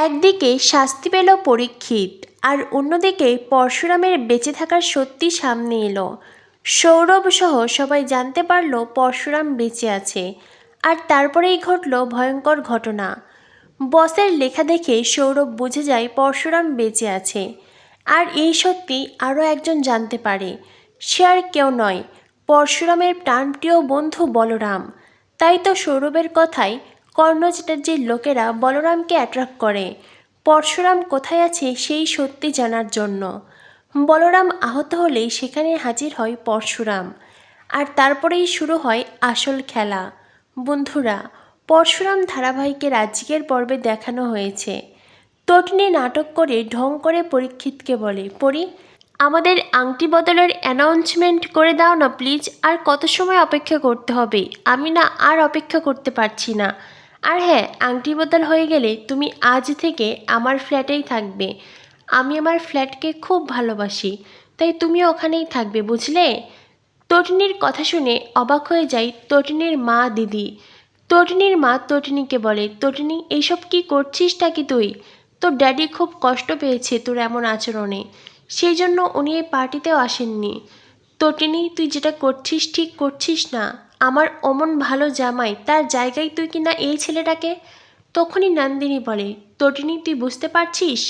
একদিকে শাস্তি পেল পরীক্ষিত, আর অন্যদিকে পরশুরামের বেঁচে থাকার সত্যি সামনে এলো। সৌরভ সহ সবাই জানতে পারল পরশুরাম বেঁচে আছে। আর তারপরেই ঘটল ভয়ঙ্কর ঘটনা। বসের লেখা দেখে সৌরভ বুঝে যায় পরশুরাম বেঁচে আছে। আর এই সত্যি আরও একজন জানতে পারে। সে আর কেউ নয়, পরশুরামের প্রাণপ্রিয় বন্ধু বলরাম। তাই তো সৌরভের কথায় কর্ণ চ্যাটার্জির লোকেরা বলরামকে অ্যাট্রাক্ট করে পরশুরাম কোথায় আছে সেই সত্যি জানার জন্য। বলরাম আহত হলেই সেখানে হাজির হয় পরশুরাম। আর তারপরেই শুরু হয় আসল খেলা। বন্ধুরা, পরশুরাম ধারাবাহিকের আজকের পর্বে দেখানো হয়েছে তটিনী নাটক করে ঢং করে পরীক্ষিতকে বলে, পরি, আমাদের আংটি বদলের অ্যানাউন্সমেন্ট করে দাও না প্লিজ। আর কত সময় অপেক্ষা করতে হবে? আমি না আর অপেক্ষা করতে পারছি না। আর হ্যাঁ, আংটি বদল হয়ে গেলে তুমি আজ থেকে আমার ফ্ল্যাটেই থাকবে। আমি আমার ফ্ল্যাটকে খুব ভালোবাসি, তাই তুমিও ওখানেই থাকবে, বুঝলে? তটিনীর কথা শুনে অবাক হয়ে যায় তটিনীর মা দিদি। তটিনীর মা তটিনীকে বলে, তটিনী, এইসব কি করছিসটা কি তুই? তোর ড্যাডি খুব কষ্ট পেয়েছে তোর এমন আচরণে, সেই জন্য উনি এই পার্টিতেও আসেননি। তটিনী, তুই যেটা করছিস ঠিক করছিস না। আমার অমন ভালো জামাই, তার জায়গায় তুই কিনা এই ছেলেটাকে। তখনই নন্দিনী বলে, তটিনী, তুই বুঝতে পারছিস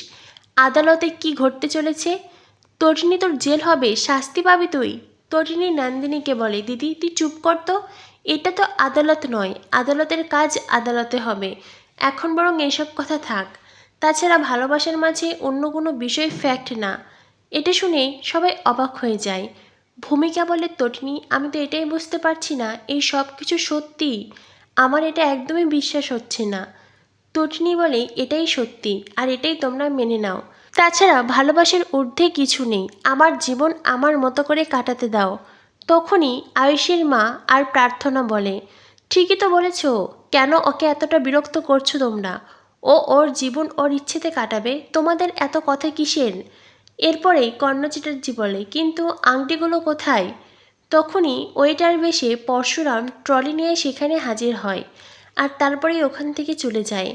আদালতে কি ঘটতে চলেছে? তটিনী, তোর জেল হবে, শাস্তি পাবি তুই। তটিনী নন্দিনীকে বলে, দিদি তুই চুপ কর তো। এটা তো আদালত নয়, আদালতের কাজ আদালতে হবে। এখন বরং এসব কথা থাক। তাছাড়া ভালোবাসার মাঝে অন্য কোনো বিষয় ফ্যাক্ট না। এটা শুনে সবাই অবাক হয়ে যায়। ভূমিকা বলে, তটিনী, আমি তো এটাই বুঝতে পারছি না এই সব কিছু সত্যি। আমার এটা একদমই বিশ্বাস হচ্ছে না। তটিনী বলে, এটাই সত্যি, আর এটাই তোমরা মেনে নাও। তাছাড়া ভালোবাসার ঊর্ধ্বে কিছু নেই। আমার জীবন আমার মতো করে কাটাতে দাও। তখনই আয়ুষের মা আর প্রার্থনা বলে, ঠিকই তো বলেছ, কেন ওকে এতটা বিরক্ত করছো তোমরা? ও ওর জীবন ওর ইচ্ছেতে কাটাবে, তোমাদের এত কথা কিসের? এরপরেই কর্ণ চ্যাটার্জি বলে, কিন্তু আংটিগুলো কোথায়? তখনই ওয়েটার বেশে পরশুরাম ট্রলি নিয়ে সেখানে হাজির হয়। আর তারপরেই ওখান থেকে চলে যায়।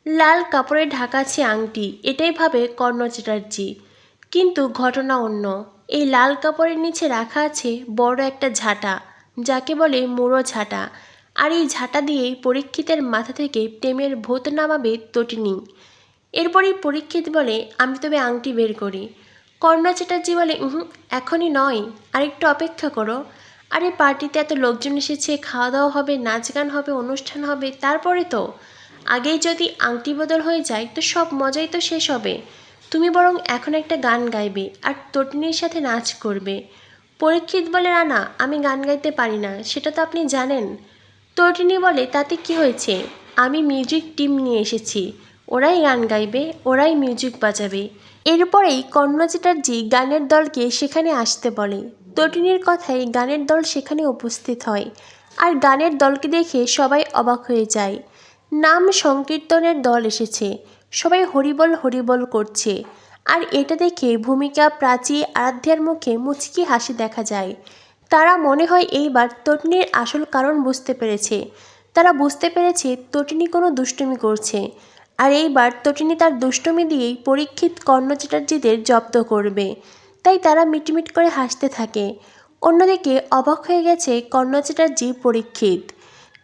লাল কাপড়ে ঢাকা আছে আংটি, এটাই ভাবে কর্ণ চ্যাটার্জি। কিন্তু ঘটনা অন্য। এই লাল কাপড়ের নিচে রাখা আছে বড় একটা ঝাঁটা, যাকে বলে মুড়ো ঝাঁটা। আর এই ঝাঁটা দিয়েই পরীক্ষিতের মাথা থেকে প্রেমের ভূত নামাবে তটিনী। এরপরই পরীক্ষিত বলে, আমি তবে আংটি বের করি। কর্ণ চ্যাটার্জি বলে, এখনই নয়, আরেকটু অপেক্ষা করো। আরে পার্টিতে এত লোকজন এসেছে, খাওয়া দাওয়া হবে, নাচ গান হবে, অনুষ্ঠান হবে, তারপরে তো। আগেই যদি আংটি বদল হয়ে যায় তো সব মজাই তো শেষ হবে। তুমি বরং এখন একটা গান গাইবে আর তটিনীর সাথে নাচ করবে। পরীক্ষিত বলে, না না, আমি গান গাইতে পারি না, সেটা তো আপনি জানেন। তটিনী বলে, তাতে কি হয়েছে? আমি মিউজিক টিম নিয়ে এসেছি, ওরাই গান গাইবে, ওরাই মিউজিক বাজাবে। এরপরেই কর্ণ চ্যাটার্জি গানের দলকে সেখানে আসতে বলে। তটিনীর কথায় গানের দল সেখানে উপস্থিত হয়। আর গানের দলকে দেখে সবাই অবাক হয়ে যায়। নাম সংকীর্তনের দল এসেছে, সবাই হরিবল হরিবল করছে। আর এটা দেখে ভূমিকা, প্রাচী, আরাধ্যার মুখে মুচকি হাসি দেখা যায়। তারা মনে হয় এইবার তটিনীর আসল কারণ বুঝতে পেরেছে। তারা বুঝতে পেরেছে তটিনী কোনো দুষ্টুমি করছে। আর এইবার তটিনী তার দুষ্টুমি দিয়েই পরীক্ষিত কর্ণ চ্যাটার্জিদের জব্দ করবে। তাই তারা মিটমিট করে হাসতে থাকে। অন্যদিকে অবাক হয়ে গেছে কর্ণ চ্যাটার্জি পরীক্ষিত।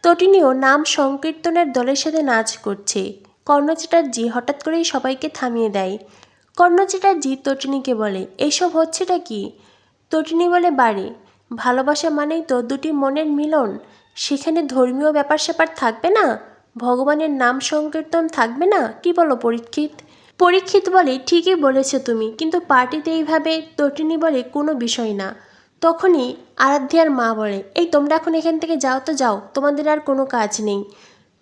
তটিনীও নাম সংকীর্তনের দলের সাথে নাচ করছে। কর্ণ চ্যাটার্জি হঠাৎ করেই সবাইকে থামিয়ে দেয়। কর্ণ চ্যাটার্জি তটিনীকে বলে, এইসব হচ্ছেটা কি? তটিনী বলে, বাড়ি ভালোবাসা মানেই তো দুটি মনের মিলন। সেখানে ধর্মীয় ব্যাপার স্যাপার থাকবে না? ভগবানের নাম সংকীর্তন থাকবে না? কি বলো পরীক্ষিত? পরীক্ষিত বলে, ঠিকই বলেছ তুমি, কিন্তু পার্টিতে এইভাবে। তটিনী বলে, কোনো বিষয় না। তখনই আরাধ্যার মা বলে, এই তোমরা এখন এখান থেকে যাও তো, যাও, তোমাদের আর কোনো কাজ নেই।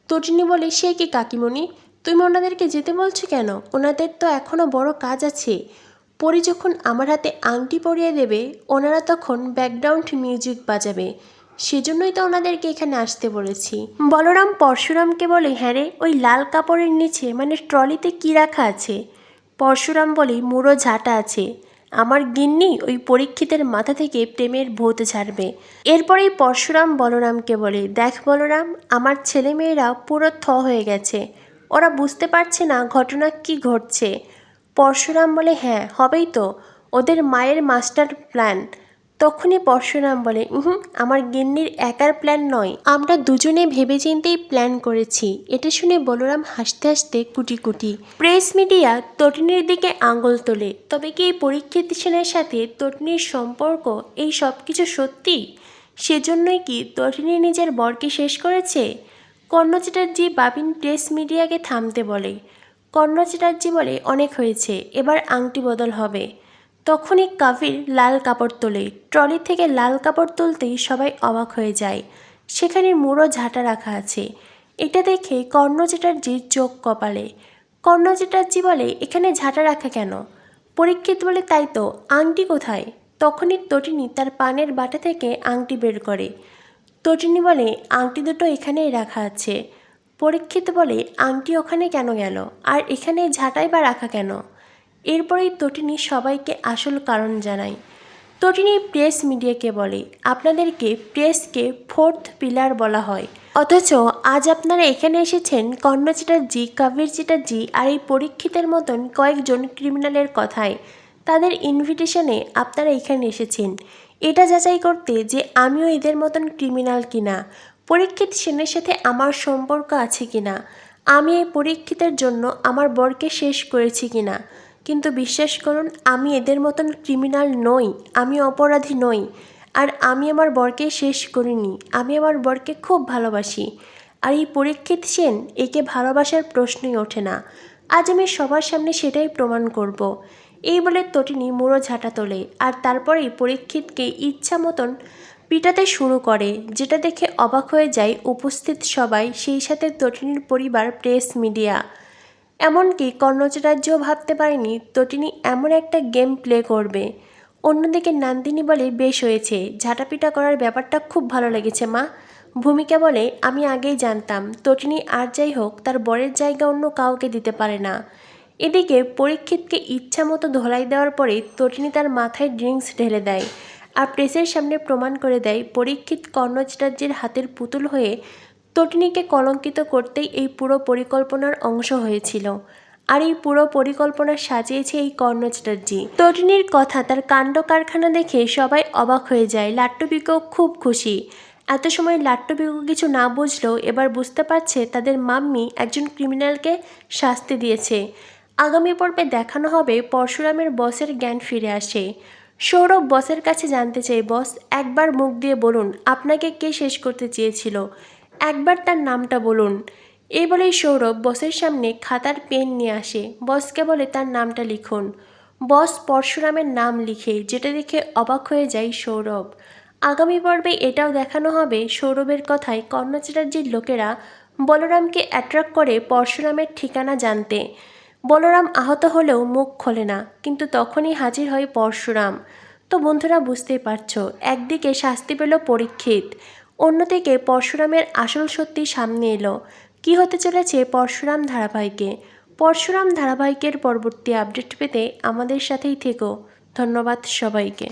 তটিনী বলে, সে কি কাকিমণি, তুমি ওনাদেরকে যেতে বলছো কেন? ওনাদের তো এখনও বড় কাজ আছে। পরি যখন আমার হাতে আংটি পরিয়ে দেবে, ওনারা তখন ব্যাকগ্রাউন্ড মিউজিক বাজাবে, সেজন্যই তো ওনাদেরকে এখানে আসতে বলেছি। বলরাম পরশুরামকে বলে, হ্যাঁ রে, ওই লাল কাপড়ের নিচে মানে ট্রলিতে কি রাখা আছে? পরশুরাম বলে, মুড়ো ঝাঁটা আছে। আমার গিন্নি ওই পরীক্ষিতের মাথা থেকে প্রেমের ভূত ঝাড়বে। এরপরেই পরশুরাম বলরামকে বলে, দেখ বলরাম, আমার ছেলেমেয়েরা পুরো থ হয়ে গেছে, ওরা বুঝতে পারছে না ঘটনা কি ঘটছে। পরশুরাম বলে, হ্যাঁ হবেই তো, ওদের মায়ের মাস্টার প্ল্যান। তখনই পরশুরাম বলে, আমার গিন্নির একার প্ল্যান নয়, আমরা দুজনে ভেবেচিন্তেই প্ল্যান করেছি। এটা শুনে বলরাম হাসতে হাসতে কুটি কুটি। প্রেস মিডিয়া তটিনীর দিকে আঙুল তোলে। তবে কি এই পরীক্ষিত সেনের সাথে তটিনীর সম্পর্ক এই সব কিছু সত্যি? সেজন্যই কি তটিনী নিজের বরকে শেষ করেছে? কর্ণ চ্যাটার্জি বাবিন প্রেস মিডিয়াকে থামতে বলে। কর্ণ চ্যাটার্জি বলে, অনেক হয়েছে, এবার আংটি বদল হবে। তখনই কাভির লাল কাপড় তোলে। ট্রলি থেকে লাল কাপড় তুলতেই সবাই অবাক হয়ে যায়। সেখানে মুড়ো ঝাঁটা রাখা আছে। এটা দেখে কর্ণ চ্যাটার্জির চোখ কপালে। কর্ণ চ্যাটার্জি বলে, এখানে ঝাঁটা রাখা কেন? পরীক্ষিত বলে, তাই তো, আংটি কোথায়? তখনই তটিনী তার পানের বাটা থেকে আংটি বের করে। তটিনী বলে, আংটি দুটো এখানেই রাখা আছে। পরীক্ষিত বলে, আংটি ওখানে কেন গেল, আর এখানে ঝাঁটাই বা রাখা কেন? এরপরেই তটিনী সবাইকে আসল কারণ জানায়। তটিনী প্রেস মিডিয়াকে বলে, আপনাদেরকে প্রেসকে ফোর্থ পিলার বলা হয়, অথচ আজ আপনারা এখানে এসেছেন কর্ণ চ্যাটার্জি, কাবির চ্যাটার্জি আর এই পরীক্ষিতের মতন কয়েকজন ক্রিমিনালের কথায়। তাদের ইনভিটেশনে আপনারা এখানে এসেছেন এটা যাচাই করতে যে আমিও এদের মতন ক্রিমিনাল কিনা, পরীক্ষিত সেনের সাথে আমার সম্পর্ক আছে কিনা, আমি এই পরীক্ষিতের জন্য আমার বরকে শেষ করেছি কিনা। কিন্তু বিশ্বাস করুন, আমি এদের মতন ক্রিমিনাল নই, আমি অপরাধী নই। আর আমি আমার বরকে শেষ করিনি, আমি আমার বরকে খুব ভালোবাসি। আর এই পরীক্ষিত সেন, একে ভালোবাসার প্রশ্নই ওঠে না। আজ আমি সবার সামনে সেটাই প্রমাণ করব। এই বলে তটিনী মুড়ো ঝাঁটা তোলে আর তারপরেই পরীক্ষিতকে ইচ্ছা মতন পিটাতে শুরু করে, যেটা দেখে অবাক হয়ে যায় উপস্থিত সবাই, সেই সাথে তটিনীর পরিবার, প্রেস মিডিয়া। এমনকি কর্ণ চ্যাটার্জিও ভাবতে পারেনি তটিনী এমন একটা গেম প্লে করবে। অন্যদিকে নন্দিনী বলে, বেশ হয়েছে, ঝাঁটাপিটা করার ব্যাপারটা খুব ভালো লেগেছে মা। ভূমিকা বলে, আমি আগেই জানতাম তটিনী আর যাই হোক তার বরের জায়গা অন্য কাউকে দিতে পারে না। এদিকে পরীক্ষিতকে ইচ্ছা মতো ধোলাই দেওয়ার পরে তটিনী তার মাথায় ড্রিঙ্কস ঢেলে দেয় আর প্রেসের সামনে প্রমাণ করে দেয় পরীক্ষিত কর্ণ চ্যাটার্জির হাতের পুতুল হয়ে তটিনীকে কলঙ্কিত করতেই এই পুরো পরিকল্পনার অংশ হয়েছিল। আর এই পুরো পরিকল্পনা সাজিয়েছে এই কর্ণ চ্যাটার্জি। তটিনীর কথা, তার কাণ্ড কারখানা দেখে সবাই অবাক হয়ে যায়। লাট্টুপিকেও খুব খুশি। এত সময় লাট্টুপিকু কিছু না বুঝলেও এবার বুঝতে পারছে তাদের মাম্মি একজন ক্রিমিনালকে শাস্তি দিয়েছে। আগামী পর্বে দেখানো হবে পরশুরামের বসের জ্ঞান ফিরে আসে। সৌরভ বসের কাছে জানতে চাই, বস একবার মুখ দিয়ে বলুন আপনাকে কে শেষ করতে চেয়েছিল, একবার তার নামটা বলুন। এই বলেই সৌরভ বসের সামনে খাতার পেন নিয়ে আসে। বসকে বলে, তার নামটা লিখুন। বস পরশুরামের নাম লিখে, যেটা দেখে অবাক হয়ে যায় সৌরভ। আগামী পর্বে এটাও দেখানো হবে সৌরভের কথায় কর্ণ চ্যাটার্জির লোকেরা বলরামকে অ্যাট্রাক্ট করে পরশুরামের ঠিকানা জানতে। বলরাম আহত হলেও মুখ খোলে না, কিন্তু তখনই হাজির হয় পরশুরাম। তো বন্ধুরা বুঝতেই পারছো, একদিকে শাস্তি পেল পরীক্ষিত, অন্যদিকে পরশুরামের আসল সত্যি সামনে এলো। কি হতে চলেছে পরশুরাম ধারাবাহিকে? পরশুরাম ধারাবাহিকের পরবর্তী আপডেট পেতে আমাদের সাথেই থেকো। ধন্যবাদ সবাইকে।